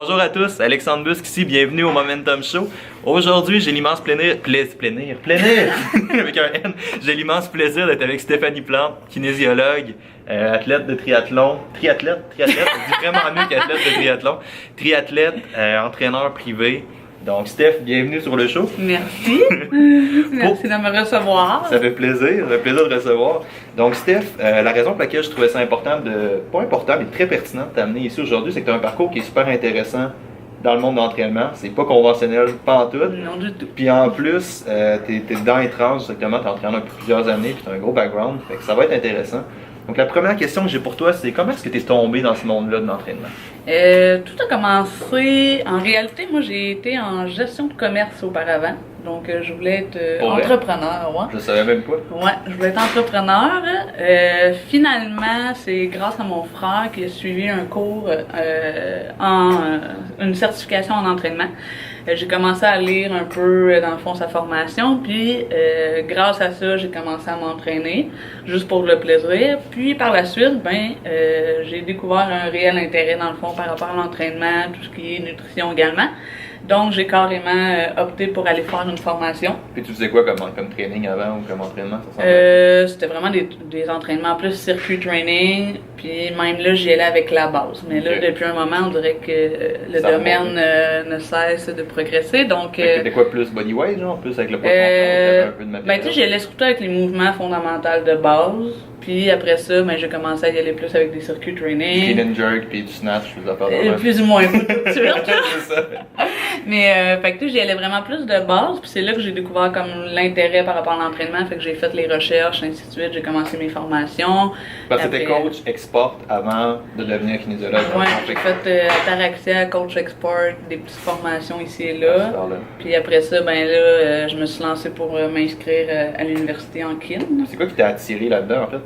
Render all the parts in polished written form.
Bonjour à tous, Alexandre Busque ici, bienvenue au Momentum Show. Aujourd'hui, j'ai l'immense plaisir avec un N. J'ai l'immense plaisir d'être avec Stéphanie Plante, kinésiologue, athlète de triathlète, je dis vraiment mieux qu'athlète de triathlète, entraîneur privé. Donc Steph, bienvenue sur le show. Merci. Merci de me recevoir. Ça fait plaisir de recevoir. Donc Steph, la raison pour laquelle je trouvais ça important, pas important, mais très pertinent de t'amener ici aujourd'hui, c'est que tu as un parcours qui est super intéressant dans le monde d'entraînement. C'est pas conventionnel, pas en tout. Non du tout. Puis en plus, t'es dans les trans, exactement, t'es entraîneur depuis plusieurs années, puis t'as un gros background, fait que ça va être intéressant. Donc la première question que j'ai pour toi, c'est comment est-ce que tu es tombé dans ce monde-là de l'entraînement? Tout a commencé, en réalité, moi j'ai été en gestion de commerce auparavant. Donc je voulais être entrepreneur. Ouais. Je savais même pas. Ouais, je voulais être entrepreneur. Finalement, c'est grâce à mon frère qui a suivi un cours une certification en entraînement. J'ai commencé à lire un peu, dans le fond, sa formation, puis grâce à ça, j'ai commencé à m'entraîner, juste pour le plaisir. Puis par la suite, j'ai découvert un réel intérêt, dans le fond, par rapport à l'entraînement, tout ce qui est nutrition également. Donc, j'ai carrément opté pour aller faire une formation. Puis tu faisais quoi comme training avant ou comme entraînement? C'était vraiment des entraînements plus circuit training, puis même là, j'y allais avec la base. Mais là, depuis un moment, on dirait que le domaine ne cesse de progresser. Donc, c'était quoi, plus bodyweight, genre? Plus avec le poids un peu de matériel? Tu sais, j'y allais surtout avec les mouvements fondamentaux de base. Puis après ça, j'ai commencé à y aller plus avec des circuits training. Clean and jerk, puis du snatch, je vous plus ou moins, tout de suite. C'est ça. Mais fait que j'y allais vraiment plus de base, puis c'est là que j'ai découvert comme l'intérêt par rapport à l'entraînement, fait que j'ai fait les recherches, ainsi de suite, j'ai commencé mes formations. Parce que t'étais coach export avant de devenir kinésiologue. Ouais, j'ai fait Ataraxia, coach export, des petites formations ici et là. Puis après ça, je me suis lancée pour m'inscrire à l'université en kin. C'est quoi qui t'a attiré là-dedans en fait?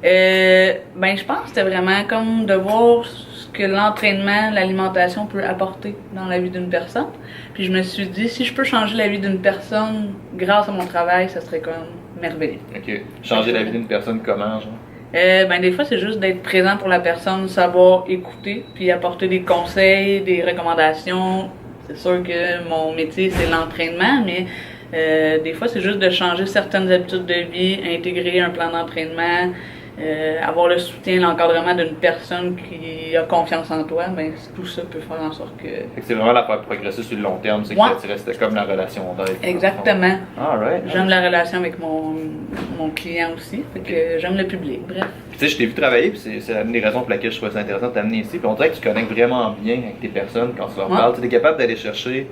Je pense que c'était vraiment comme de voir ce que l'entraînement, l'alimentation peut apporter dans la vie d'une personne. Puis je me suis dit, si je peux changer la vie d'une personne grâce à mon travail, ça serait comme merveilleux. Ok. Changer la vie d'une personne comment, genre? Des fois, c'est juste d'être présent pour la personne, savoir écouter, puis apporter des conseils, des recommandations. C'est sûr que mon métier, c'est l'entraînement, mais des fois, c'est juste de changer certaines habitudes de vie, intégrer un plan d'entraînement, avoir le soutien, l'encadrement d'une personne qui a confiance en toi, tout ça peut faire en sorte que... C'est vraiment la faire progresser sur le long terme, c'est que c'était comme la relation d'aide. Exactement. Alright. J'aime la relation avec mon client aussi, fait que j'aime le public, bref. Puis tu sais, je t'ai vu travailler, puis c'est une des raisons pour laquelle je trouvais ça intéressant de t'amener ici, puis on dirait que tu connectes vraiment bien avec tes personnes quand tu leur parles, tu es capable d'aller chercher...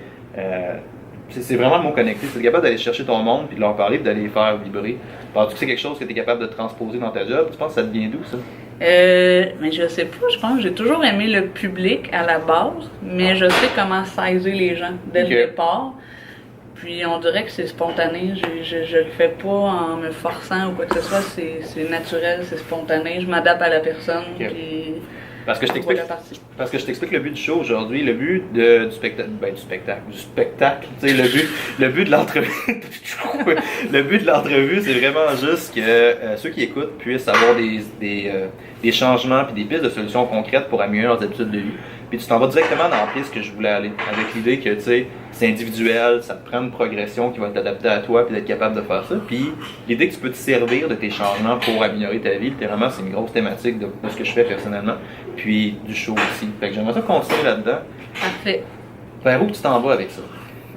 c'est vraiment le mot connecté. Tu es capable d'aller chercher ton monde, puis de leur parler, puis d'aller les faire vibrer. Penses-tu que c'est quelque chose que tu es capable de transposer dans ta job? Tu penses que ça te vient d'où, ça? Je sais pas, je pense que j'ai toujours aimé le public à la base, mais je sais comment saisir les gens dès le départ. Puis on dirait que c'est spontané, je le fais pas en me forçant ou quoi que ce soit, c'est naturel, c'est spontané, je m'adapte à la personne, puis... Parce que je t'explique le but du show aujourd'hui, le but du spectacle, tu sais, le but de l'entrevue, le but de l'entrevue, c'est vraiment juste que ceux qui écoutent puissent avoir des changements puis des pistes de solutions concrètes pour améliorer leurs habitudes de vie. Puis tu t'en vas directement dans la piste que je voulais aller, avec l'idée que, tu sais, c'est individuel, ça te prend une progression qui va t'adapter à toi puis d'être capable de faire ça. Puis l'idée que tu peux te servir de tes changements pour améliorer ta vie, littéralement, c'est une grosse thématique de ce que je fais personnellement, puis du show aussi. Fait que j'aimerais ça continuer là-dedans. Parfait. Vers où tu t'en vas avec ça?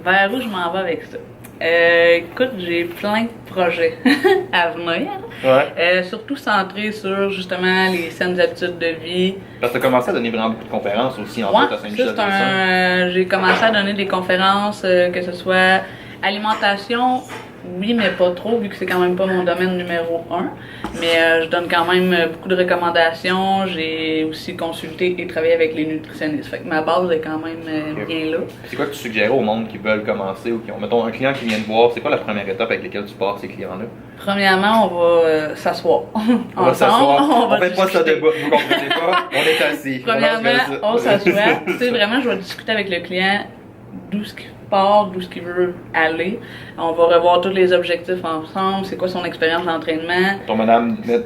Vers où je m'en vais avec ça? Écoute, j'ai plein de projets à venir. Ouais. Surtout centrés sur justement les saines habitudes de vie. Parce que tu as commencé à donner vraiment beaucoup de conférences aussi en fait à Saint-Michel. J'ai commencé à donner des conférences, que ce soit alimentation, oui, mais pas trop, vu que c'est quand même pas mon domaine numéro 1. Mais je donne quand même beaucoup de recommandations. J'ai aussi consulté et travaillé avec les nutritionnistes. Fait que ma base est quand même bien là. C'est quoi que tu suggérais au monde qui veulent commencer ou qui ont, mettons, un client qui vient te voir, c'est quoi la première étape avec laquelle tu pars ces clients-là? Premièrement, on va s'asseoir. On va s'asseoir. On fait pas ça debout, vous comprenez pas? On est assis. Premièrement, on s'assoit. Tu sais, vraiment, je vais discuter avec le client d'où ce qu'il part, d'où ce qu'il veut aller. On va revoir tous les objectifs ensemble, c'est quoi son expérience d'entraînement. Ton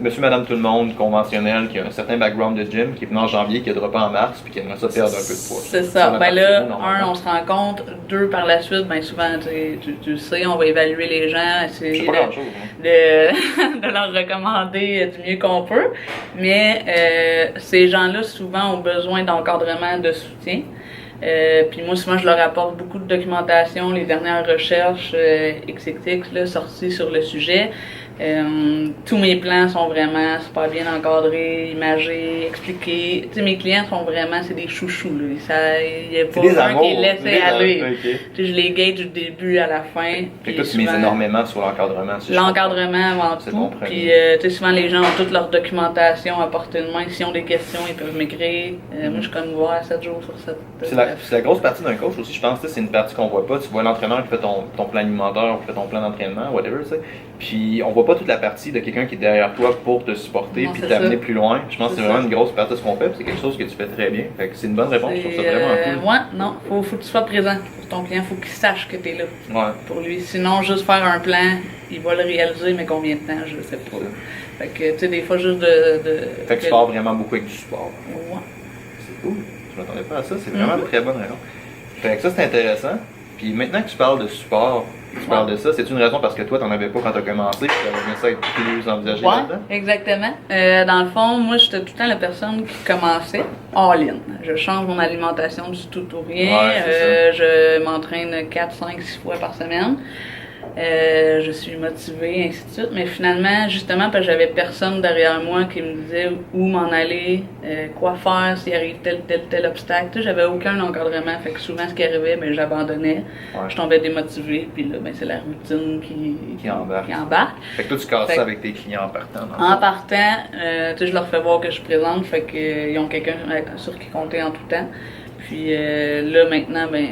monsieur, madame, tout le monde conventionnel qui a un certain background de gym, qui est venu en janvier, qui a droppé en mars, puis qui aimerait ça perdre un peu de poids. C'est ça. Ben là, on se rencontre. 2, par la suite, ben souvent, tu sais, on va évaluer les gens, essayer de leur recommander du mieux qu'on peut. Mais ces gens-là, souvent, ont besoin d'encadrement, de soutien. Puis moi, souvent, je leur apporte beaucoup de documentation, les dernières recherches XXX là, sorties sur le sujet. Tous mes plans sont vraiment super bien encadrés, imagés, expliqués. Tu sais, mes clients sont vraiment, c'est des chouchous. Il n'y a pas un qui est laissé aller. Okay. Je les gage du début à la fin. Fait que toi, tu mises énormément sur l'encadrement. L'encadrement avant tout. Bon, puis, tu sais, souvent, les gens ont toute leur documentation à portée de main. S'ils ont des questions, ils peuvent m'écrire. Moi, je suis comme voir 7 jours sur 7. C'est la grosse partie d'un coach aussi, je pense. C'est une partie qu'on voit pas. Tu vois l'entraîneur qui fait ton plan alimentaire, qui fait ton plan d'entraînement, whatever, tu sais. Puis, on voit pas toute la partie de quelqu'un qui est derrière toi pour te supporter puis t'amener plus loin. Je pense que c'est vraiment une grosse partie de ce qu'on fait, c'est quelque chose que tu fais très bien. Fait que c'est une bonne réponse, je trouve ça vraiment cool. Ouais, non, faut que tu sois présent pour ton client, faut qu'il sache que t'es là pour lui. Sinon, juste faire un plan, il va le réaliser, mais combien de temps, je sais pas. Fait que, tu sais, des fois, juste Fait que tu pars vraiment beaucoup avec du support. Ouais. C'est cool. Je m'attendais pas à ça, c'est vraiment une très bonne réponse. Fait que ça, c'est intéressant. Puis maintenant que tu parles de support, tu parles de ça, c'est une raison parce que toi, t'en avais pas quand t'as commencé, puis t'avais aimé ça être plus envisagé là-dedans? Exactement. Dans le fond, moi, j'étais tout le temps la personne qui commençait all-in. Je change mon alimentation du tout au rien. Je m'entraîne 4, 5, 6 fois par semaine. Je suis motivée, ainsi de suite. Mais finalement, justement, parce que j'avais personne derrière moi qui me disait où m'en aller, quoi faire s'il arrive tel obstacle. Tu sais, j'avais aucun encadrement. Fait que souvent, ce qui arrivait, ben, j'abandonnais. Je tombais démotivée. Puis là, ben, c'est la routine qui embarque. Fait que toi, tu casses ça avec tes clients en partant. En partant, tu sais, je leur fais voir que je suis présente. Fait qu'ils ont quelqu'un sur qui compter en tout temps. Puis là, maintenant, ben,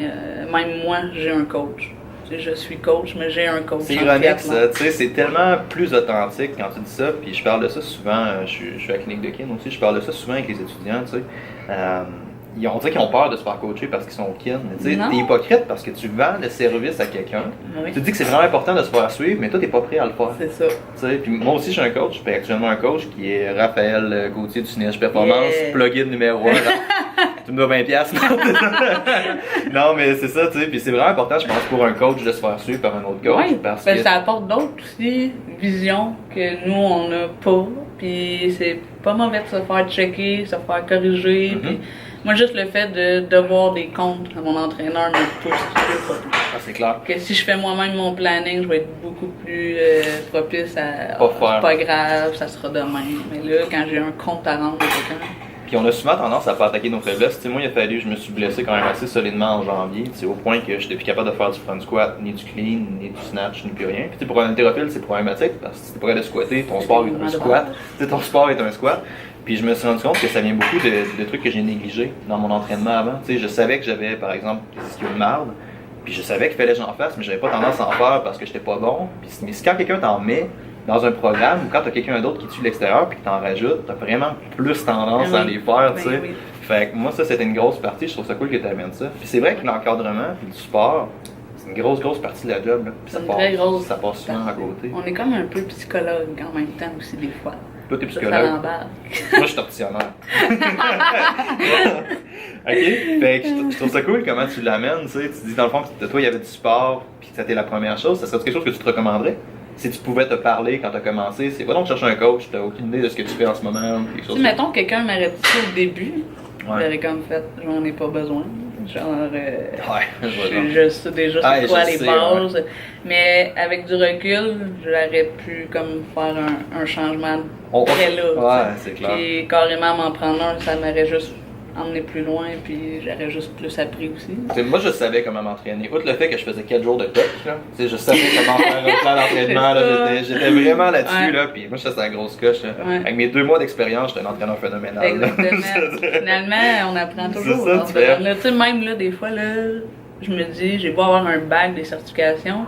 même moi, j'ai un coach. Je suis coach, mais j'ai un coach. C'est ironique ça, tu sais, c'est tellement plus authentique quand tu dis ça, puis je parle de ça souvent, je suis à la clinique de kin aussi, je parle de ça souvent avec les étudiants, tu sais. On dirait qu'ils ont peur de se faire coacher parce qu'ils sont kin, mais tu sais, t'es hypocrite parce que tu vends le service à quelqu'un, tu te dis que c'est vraiment important de se faire suivre, mais toi t'es pas prêt à le faire. C'est ça. Tu sais, puis moi aussi j'ai un coach, puis actuellement un coach qui est Raphaël Gauthier du Synergie Performance, plugin numéro 1. Tu me dois 20$. Non, mais c'est ça, tu sais. Puis c'est vraiment important, je pense, pour un coach de se faire suivre par un autre coach. Oui, parce que ça apporte d'autres aussi visions que nous, on n'a pas. Puis c'est pas mauvais de se faire checker, se faire corriger. Puis moi, juste le fait de devoir des comptes à mon entraîneur me pousse pas plus. Ah, c'est clair. Que si je fais moi-même mon planning, je vais être beaucoup plus propice à. Pas pas grave, ça sera demain. Mais là, quand j'ai un compte à rendre à quelqu'un. Puis on a souvent tendance à pas attaquer nos faiblesses. T'sais, moi, il a fallu, je me suis blessé quand même assez solidement en janvier, au point que j'étais plus capable de faire du front squat, ni du clean, ni du snatch, ni plus rien. Puis pour un haltérophile, c'est problématique parce que si t'es pas capable de squatter, ton sport est un squat. Ton sport est un squat. Puis je me suis rendu compte que ça vient beaucoup de trucs que j'ai négligés dans mon entraînement avant. T'sais, je savais que j'avais, par exemple, des ischios de marde. Puis je savais qu'il fallait que j'en fasse, mais j'avais pas tendance à en faire parce que j'étais pas bon. Mais si quand quelqu'un t'en met dans un programme ou quand t'as quelqu'un d'autre qui tue l'extérieur puis que t'en rajoutes, t'as vraiment plus tendance à les faire, tu sais. Fait que moi, ça, c'était une grosse partie. Je trouve ça cool que t'amènes ça. Puis c'est vrai que l'encadrement puis le support, c'est une grosse partie de la job. Là. Puis ça passe souvent à côté. On est comme un peu psychologue en même temps aussi, des fois. Toi, t'es psychologue. Moi, je suis tortionnaire. Ok? Fait que je trouve ça cool comment tu l'amènes, tu sais. Tu dis, dans le fond, que toi, il y avait du support puis que c'était la première chose. Ça serait quelque chose que tu te recommanderais? Si tu pouvais te parler quand tu as commencé, c'est va donc chercher un coach, tu n'as aucune idée de ce que tu fais en ce moment. Si, mettons, quelqu'un m'aurait dit ça au début, j'aurais comme fait, j'en ai pas besoin. Genre, je sais déjà c'est quoi les bases. Mais avec du recul, j'aurais pu comme faire un changement très là. Ouais, c'est clair. Puis carrément m'en prendre un, ça m'aurait juste emmener plus loin, puis j'aurais juste plus appris aussi. T'sais, moi, je savais comment m'entraîner. Outre le fait que je faisais 4 jours de coach, je savais comment faire un plan d'entraînement. J'étais vraiment là-dessus, là, puis moi, je faisais la grosse coche. Avec mes 2 mois d'expérience, j'étais un entraîneur phénoménal. Exactement. Finalement, on apprend toujours. C'est ça, même là, des fois, là, je me dis, j'ai beau avoir un bac des certifications,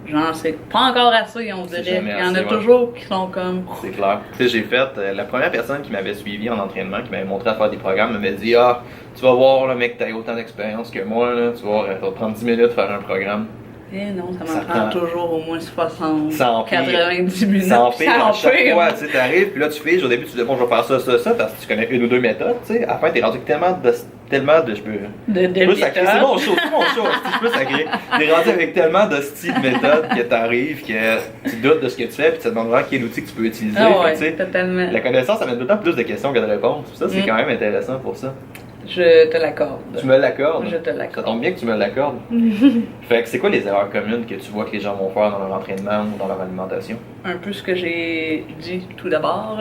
genre, c'est pas encore assez, on C'est dirait. jamais Il y en assez, a ouais. toujours qui sont comme. C'est clair. Tu sais, j'ai fait, la première personne qui m'avait suivi en entraînement, qui m'avait montré à faire des programmes, m'avait dit ah, tu vas voir, là, mec, t'as autant d'expérience que moi, là, tu vas voir, ça va te prendre 10 minutes de faire un programme. Eh non, ça Ça m'en prend prend- toujours au moins 60, Ça empire. 90 minutes. Ça empire à chaque empire. fois, tu sais, t'arrives, puis là, tu figes, au début, tu dis bon, je vais faire ça, parce que tu connais une ou deux méthodes, tu sais. À la fin, t'es rendu avec tellement de, je peux sacrer, c'est mon show, hostie, je peux sacrer. T'es rendu avec tellement de styles de méthodes que t'arrives, que tu doutes de ce que tu fais, puis tu te demandes vraiment quel outil que tu peux utiliser. Ah Fait que, ouais, tu sais, totalement. la connaissance, ça met tout le temps plus de questions que de réponses. Ça, c'est Mm. quand même intéressant pour ça. Je te l'accorde. Tu me l'accordes. Je te Ça l'accorde. tombe bien que tu me l'accordes. Fait que c'est quoi les erreurs communes que tu vois que les gens vont faire dans leur entraînement ou dans leur alimentation? Un peu ce que j'ai dit tout d'abord.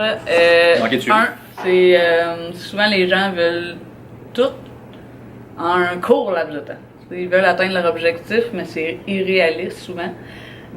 Manquer de suivi. C'est souvent les gens veulent tout en un court laps de temps. Ils veulent atteindre leur objectif, mais c'est irréaliste souvent.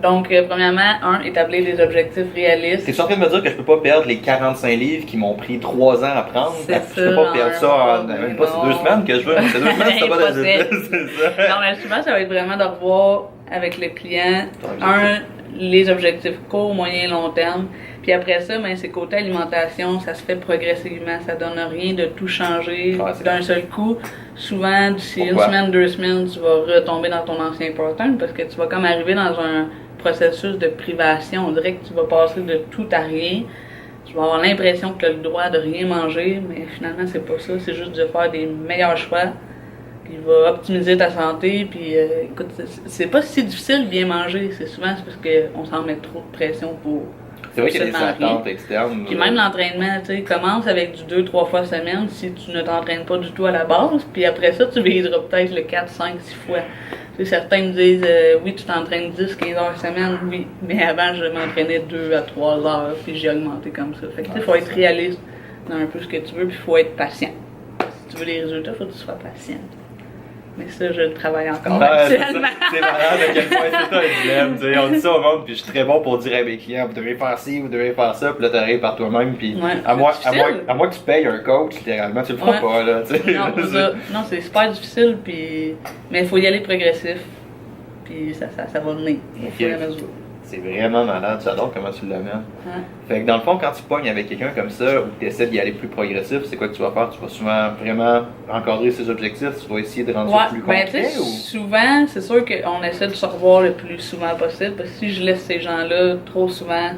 Donc, premièrement, établir des objectifs réalistes. T'es en train de me dire que je peux pas perdre les 45 livres qui m'ont pris 3 ans à prendre? C'est Je peux ça, pas perdre en ça en un mois, même pas c'est 2 non. semaines que je veux. C'est 2 semaines, c'est pas de résultat, Impossible. c'est ça. Non, mais souvent, ça va être vraiment de revoir avec le client, Ton objectif. les objectifs court, moyen, long terme. Puis après ça, ben, c'est côté alimentation, ça se fait progressivement. Ça donne rien de tout changer Ouais, c'est d'un seul coup. Souvent, d'ici une Pourquoi? semaine, 2 semaines, tu vas retomber dans ton ancien pattern parce que tu vas comme arriver dans un processus de privation. On dirait que tu vas passer de tout à rien. Tu vas avoir l'impression que tu as le droit de rien manger, mais finalement, c'est pas ça. C'est juste de faire des meilleurs choix qui va optimiser ta santé. Puis, écoute, c'est pas si difficile de bien manger. C'est souvent c'est parce qu'on s'en met trop de pression pour. C'est vrai qu'il y a des absolument rien. attentes externes. Puis même l'entraînement, tu sais, commence avec du 2-3 fois semaine si tu ne t'entraînes pas du tout à la base. Puis après ça, tu viseras peut-être le 4, 5, 6 fois. Tu sais, certains me disent, oui, tu t'entraînes 10, 15 heures semaine, oui. Mais avant, je m'entraînais 2 à 3 heures, puis j'ai augmenté comme ça. Fait que, tu sais, faut être réaliste dans un peu ce que tu veux, puis faut être patient. Si tu veux des résultats, faut que tu sois patient. Mais ça, je le travaille encore Ouais, c'est ça. actuellement. C'est malade à quel point c'est ça un dilemme. Tu sais, on dit ça au monde, puis je suis très bon pour dire à mes clients, vous devez faire ci, vous devez faire ça, puis là t'arrives par toi-même, puis Ouais, à moins difficile. que tu payes un coach, littéralement, tu le feras Ouais. pas, là. Tu sais. Non, non, c'est super difficile, puis mais il faut y aller progressif, puis ça va venir au fur et à mesure. C'est vraiment malade, j'adore comment tu l'amènes. Ouais. Fait que dans le fond, quand tu pognes avec quelqu'un comme ça, ou que tu essaies d'y aller plus progressif, c'est quoi que tu vas faire? Tu vas souvent vraiment encadrer ses objectifs, tu vas essayer de rendre ça plus ben tu concret sais, ou... souvent, c'est sûr qu'on essaie de se revoir le plus souvent possible, parce que si je laisse ces gens-là trop souvent,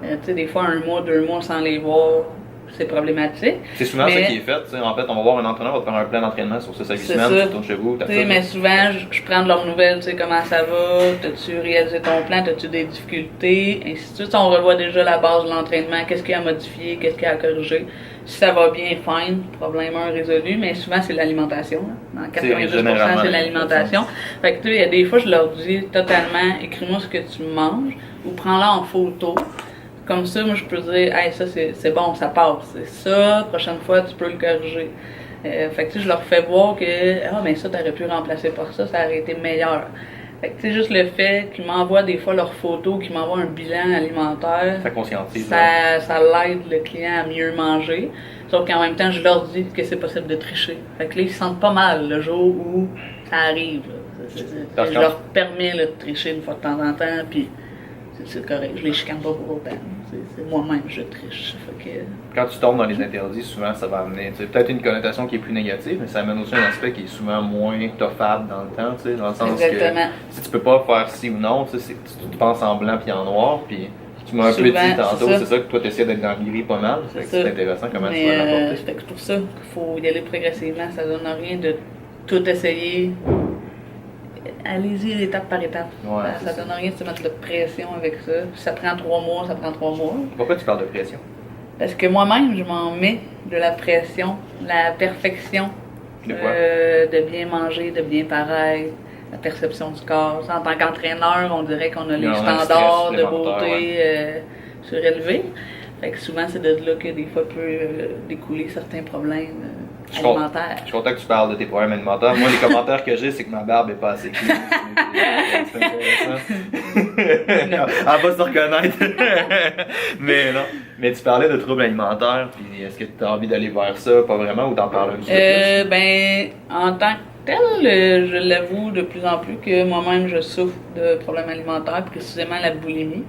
tu sais, des fois 1 mois, 2 mois sans les voir, c'est problématique. C'est souvent Mais- ça qui est fait, tu sais. En fait, on va voir un entraîneur, on va te faire un plan d'entraînement sur 6 à 8 C'est semaines, ça. tu tournes chez vous, t'as Tu sais, ça. mais souvent, je prends de leurs nouvelles, tu sais, comment ça va, t'as-tu réalisé ton plan, t'as-tu des difficultés, ainsi de suite. On revoit déjà la base de l'entraînement, qu'est-ce qu'il y a à modifier, qu'est-ce qu'il y a à corriger. Si ça va bien, fine, problème 1 résolu, mais souvent, c'est l'alimentation. Là. Dans 90%, généralement c'est l'alimentation. Fait que, tu sais, il y a des fois, je leur dis totalement, écris-moi ce que tu manges, ou prends-la en photo. Comme ça, moi, je peux dire, hey, ça, c'est bon, ça passe. C'est ça, prochaine fois, tu peux le corriger. Fait que, tu sais, je leur fais voir que, ah, ben ça, t'aurais pu remplacer par ça, ça aurait été meilleur. Fait que, tu sais, juste le fait qu'ils m'envoient des fois leurs photos, qu'ils m'envoient un bilan alimentaire, Ça conscientise. là. ça l'aide le client à mieux manger. Sauf qu'en même temps, je leur dis que c'est possible de tricher. Fait que là, ils se sentent pas mal le jour où ça arrive. Là. Parce Je que- leur permets là, de tricher une fois de temps en temps, puis c'est correct. Je les chicane pas pour autant. C'est moi-même, je triche. Fait que... Quand tu tombes dans les interdits, souvent ça va amener tu sais, peut-être une connotation qui est plus négative, mais ça amène aussi un aspect qui est souvent moins toffable dans le temps, tu sais, dans le sens Exactement. que si tu peux pas faire ci ou non, tu sais, tu penses en blanc puis en noir, puis tu m'as un peu dit Souvent, tantôt, c'est c'est ça que toi tu essaies d'être dans le gris pas mal, fait que C'est c'est ça. intéressant comment tu Mais vas l'apporter. fait que c'est pour ça qu'il faut y aller progressivement. Ça donne rien de tout essayer. Allez-y étape par étape. Ouais, ça c'est donne rien de se mettre de pression avec ça. Si ça prend 3 mois, ça prend 3 mois. Pourquoi tu parles de pression? Parce que moi-même, je m'en mets de la pression, la perfection. De quoi? De bien manger, de bien paraître, la perception du corps. En tant qu'entraîneur, on dirait qu'on a les On a un standards stress de supplémentaire, beauté surélevés. Fait que souvent, c'est de là que des fois peut découler certains problèmes Je suis alimentaires. Je suis content que tu parles de tes problèmes alimentaires. Moi, les commentaires que j'ai, c'est que ma barbe est pas assez clean. C'est intéressant. Elle va se reconnaître. Mais non. Mais tu parlais de troubles alimentaires, puis est-ce que tu as envie d'aller vers ça? Pas vraiment, ou t'en parles un petit peu plus? Ben, en tant tel. Je l'avoue de plus en plus que moi-même je souffre de problèmes alimentaires, précisément la boulimie.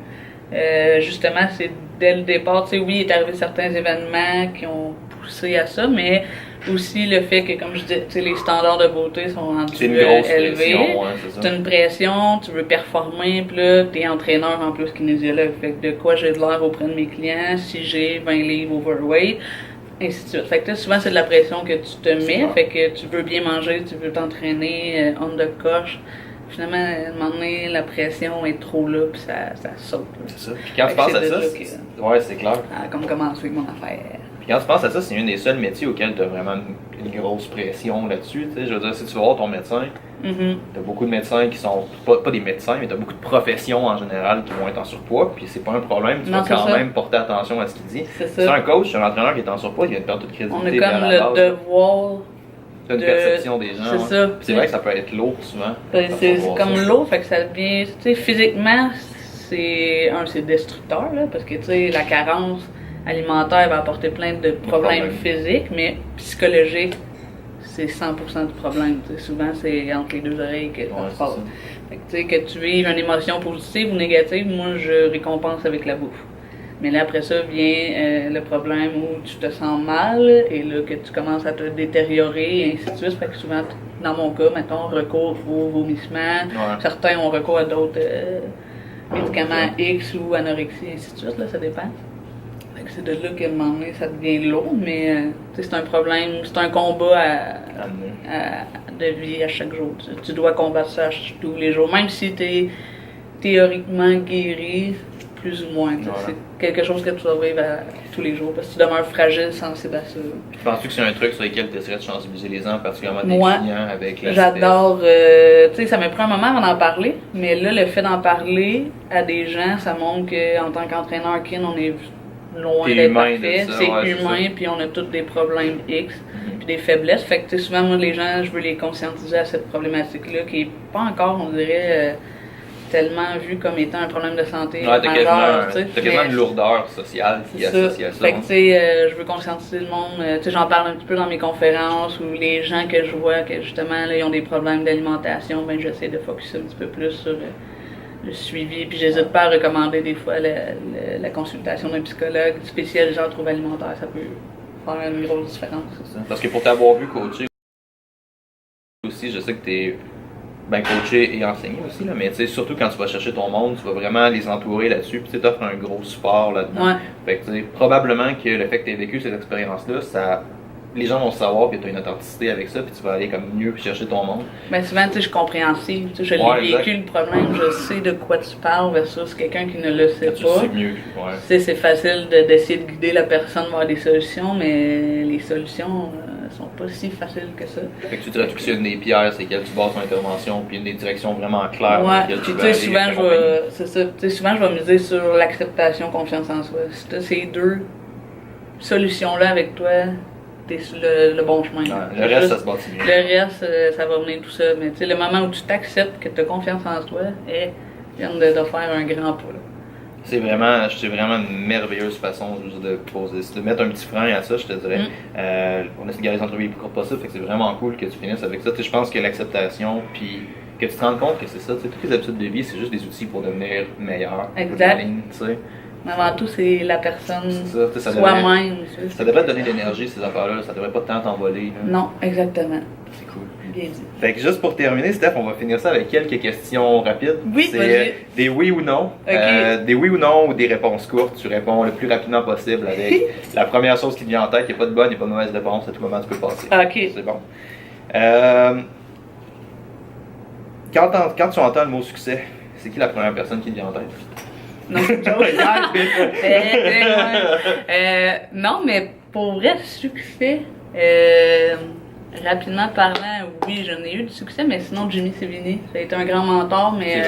Justement, c'est dès le départ, tu sais, oui, il est arrivé certains événements qui ont poussé à ça, mais aussi le fait que, comme je dis, tu sais, les standards de beauté sont rendus élevés. C'est une pression, tu veux performer, puis là, t'es entraîneur en plus kinésiologue. Fait que de quoi j'ai de l'air auprès de mes clients si j'ai 20 livres overweight, ainsi de suite. Fait que souvent, c'est de la pression que tu te mets, fait que tu veux bien manger, tu veux t'entraîner, on the coche. Finalement, à un moment donné, la pression est trop là, puis ça saute. C'est ça. Puis quand tu penses à ça, ouais, c'est clair. Comme commencer avec mon affaire. Puis quand tu penses à ça, c'est un des seuls métiers auxquels tu as vraiment une grosse pression là-dessus. Je veux dire, si tu vas voir ton médecin, t'as beaucoup de médecins qui sont pas des médecins, mais t'as beaucoup de professions en général qui vont être en surpoids, puis c'est pas un problème, tu vas quand même porter attention à ce qu'il dit. C'est un coach, un entraîneur qui est en surpoids, il vient de perdre toute crédibilité. On a comme le devoir. T'as une perception des gens. C'est ça. C'est vrai que ça peut être lourd souvent. C'est comme lourd, fait que ça devient. Tu sais, physiquement, c'est destructeur, là, parce que tu sais, la carence alimentaire va apporter plein de problèmes physiques, mais psychologiques, c'est 100% du problème. T'sais. Souvent, c'est entre les deux oreilles que ça se passe. Fait que, que tu vives une émotion positive ou négative, moi, je récompense avec la bouffe. Mais là, après ça, vient le problème où tu te sens mal et là, que tu commences à te détériorer et ainsi de suite. Fait que souvent, dans mon cas, mettons, recours au vomissement. Certains ont recours à d'autres médicaments X ou anorexie, ainsi de suite. Là, ça dépend. Fait que c'est de là qu'à un moment donné, ça devient lourd, mais c'est un problème, c'est un combat de vie à chaque jour. Tu dois combattre ça tous les jours, même si tu es théoriquement guéri, plus ou moins. C'est quelque chose que tu dois vivre tous les jours, parce que tu demeures fragile, sensible à ça. Puis penses-tu que c'est un truc sur lequel tu essaierais de sensibiliser les gens, particulièrement des clients avec la j'adore, tu sais, ça m'a pris un moment avant d'en parler, mais là, le fait d'en parler à des gens, ça montre qu'en tant qu'entraîneur kin, on est loin d'être parfait, c'est humain, puis on a tous des problèmes X, puis des faiblesses. Fait que souvent, moi, les gens, je veux les conscientiser à cette problématique-là, qui est pas encore, on dirait, tellement vu comme étant un problème de santé majeur. T'as quasiment une lourdeur sociale qui est associée à ça. Fait que, tu sais, je veux conscientiser le monde. Tu sais, j'en parle un petit peu dans mes conférences, où les gens que je vois, que justement, là, ils ont des problèmes d'alimentation, ben j'essaie de focusser un petit peu plus sur le suivi, puis j'hésite pas à recommander des fois la consultation d'un psychologue spécialisé en troubles alimentaires, ça peut faire une grosse différence. C'est ça. Parce que pour t'avoir vu coacher aussi, je sais que t'es coaché et enseigné aussi, là, mais surtout quand tu vas chercher ton monde, tu vas vraiment les entourer là-dessus, puis tu offres un gros support là-dedans. Fait que probablement que le fait que tu aies vécu cette expérience-là, les gens vont savoir que tu as une authenticité avec ça, puis tu vas aller comme mieux chercher ton monde. Ben souvent, tu sais, je suis compréhensive. Je l'ai vécu le problème, je sais de quoi tu parles versus quelqu'un qui ne le sait pas. C'est mieux. C'est facile d'essayer de guider la personne vers des solutions, mais les solutions sont pas si faciles que ça. Fait que tu te retrouves sur une des pierres, c'est qu'elle tu bases ton intervention, puis une des directions vraiment claires. Puis tu sais, souvent, je vais miser sur l'acceptation, confiance en soi. Si tu as ces deux solutions-là avec toi, t'es sur le bon chemin. Le reste, ça se bâtit bien. Le reste, ça va venir tout seul. Mais tu sais, le moment où tu t'acceptes, que tu as confiance en toi, vient de faire un grand pas. C'est vraiment une merveilleuse façon de mettre un petit frein à ça, je te dirais. On essaie de garder les entrevues les plus courtes possibles, fait que c'est vraiment cool que tu finisses avec ça. Je pense que l'acceptation, puis que tu te rendes compte que c'est ça. Toutes les habitudes de vie, c'est juste des outils pour devenir meilleur. Exact. Mais avant tout, c'est la personne soi-même. Ça devrait te donner de l'énergie, ces affaires-là. Ça devrait pas tant t'envoler. Non, exactement. C'est cool. Fait que juste pour terminer, Steph, on va finir ça avec quelques questions rapides. Oui, c'est des oui ou non. Des oui ou non ou des réponses courtes. Tu réponds le plus rapidement possible avec la première chose qui te vient en tête. Il n'y a pas de bonne, il n'y a pas de mauvaise réponse. À tout moment, tu peux passer. OK. C'est bon. Quand tu entends le mot succès, c'est qui la première personne qui te vient en tête? Non, non, mais pour vrai, succès, rapidement parlant, oui, j'en ai eu du succès, mais sinon, Jimmy Sévigny, ça a été un grand mentor, mais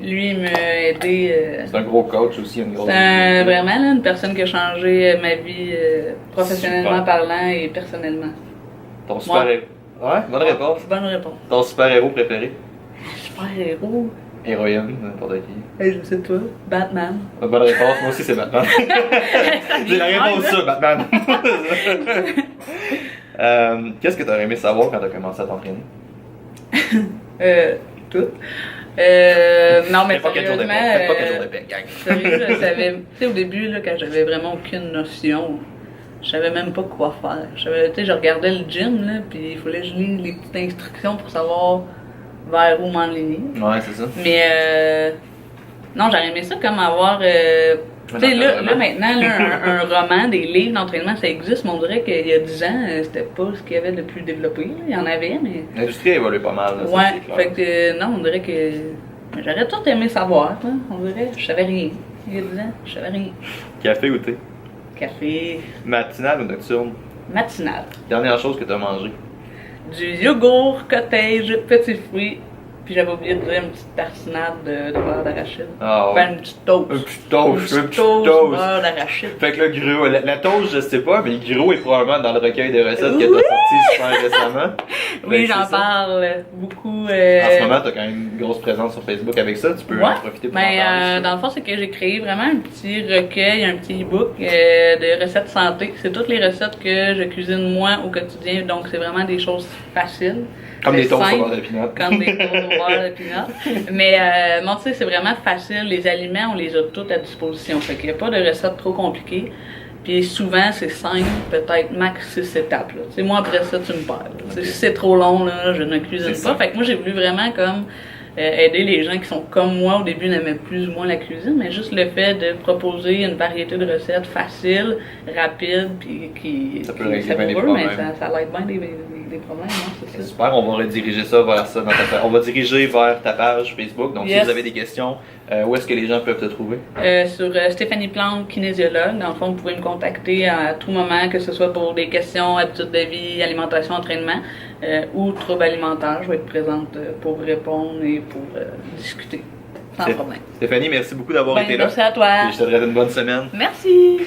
lui, il m'a aidé. C'est un gros coach aussi, une grosse. C'est vraiment une personne qui a changé ma vie professionnellement parlant et personnellement. Ton super-héros. Ouais, bonne réponse. Bonne réponse. Ton super-héros préféré? Super-héros? Héroïne, n'importe qui. Hey, je sais pas. Batman. Bonne réponse, moi aussi c'est Batman. C'est la réponse ça, Batman. Qu'est-ce que tu aurais aimé savoir quand tu as commencé à t'entraîner? Tout. Non, mais Fais pas 4 jours de sérieusement, paix. Fais pas 4 jours de paix, gang. sérieux, je savais, tu sais, au début, là, quand j'avais vraiment aucune notion, je savais même pas quoi faire. Tu sais, je regardais le gym, là, puis il fallait que je lise les petites instructions pour savoir vers où m'enligner. Ouais, c'est ça. Mais, non, j'aurais aimé ça comme avoir, tu sais, là, maintenant, là, un roman, des livres d'entraînement, ça existe, mais on dirait qu'il y a 10 ans, c'était pas ce qu'il y avait de plus développé. Là. Il y en avait, mais. L'industrie a évolué pas mal. Là, ça, Ouais, c'est clair. fait que, non, on dirait que. J'aurais tout aimé savoir, hein, on dirait. Je savais rien. Il y a 10 ans, je savais rien. Café ou thé? Café, Matinal ou nocturne? matinale. Dernière chose que tu as mangé? Du yogourt, cottage, petits fruits. Puis j'avais oublié de dire une petite tartinade de beurre d'arachide. Ah ouais. Ben, une petite toast. Un petit toast, Une un petite petit toast, toast. beurre d'arachide. Fait que le gruau, la toast, je sais pas, mais le gruau est probablement dans le recueil de recettes que t'as sorti super récemment. Oui, Fait que j'en c'est ça. parle beaucoup. En ce moment, t'as quand même une grosse présence sur Facebook avec ça, tu peux en profiter pour en Ben, parler. dans le fond, c'est que j'ai créé vraiment un petit recueil, un petit e-book de recettes santé. C'est toutes les recettes que je cuisine moi au quotidien, donc c'est vraiment des choses faciles. Comme C'est des toasts au simple, beurre de pinot. Comme des toasts au beurre de pinot. Mais non, tu sais, c'est vraiment facile. Les aliments, on les a tous à disposition. Fait qu'il n'y a pas de recettes trop compliquées. Puis souvent, c'est simple, peut-être max 6 étapes. Tu sais, moi, après ça, tu me perds. Si c'est trop long, là, je ne cuisine C'est pas. ça. Fait que moi, j'ai voulu vraiment comme aider les gens qui sont comme moi au début n'aimaient plus ou moins la cuisine, mais juste le fait de proposer une variété de recettes faciles, rapides, puis qui Ça peut régler bien les savoureux, mais problèmes. ça l'aide bien des problèmes, non, c'est ça. Super, on va rediriger ça vers ça dans ta page. On va diriger vers ta page Facebook. Donc, si Yes. vous avez des questions, où est-ce que les gens peuvent te trouver? Sur Stéphanie Plante, kinésiologue. Dans le fond, vous pouvez me contacter à tout moment, que ce soit pour des questions, habitudes de vie, alimentation, entraînement ou troubles alimentaires. Je vais être présente pour répondre et pour discuter. Sans C'est- problème. Stéphanie, merci beaucoup d'avoir Ben, été là. merci à toi. Et je te souhaite une bonne semaine. Merci.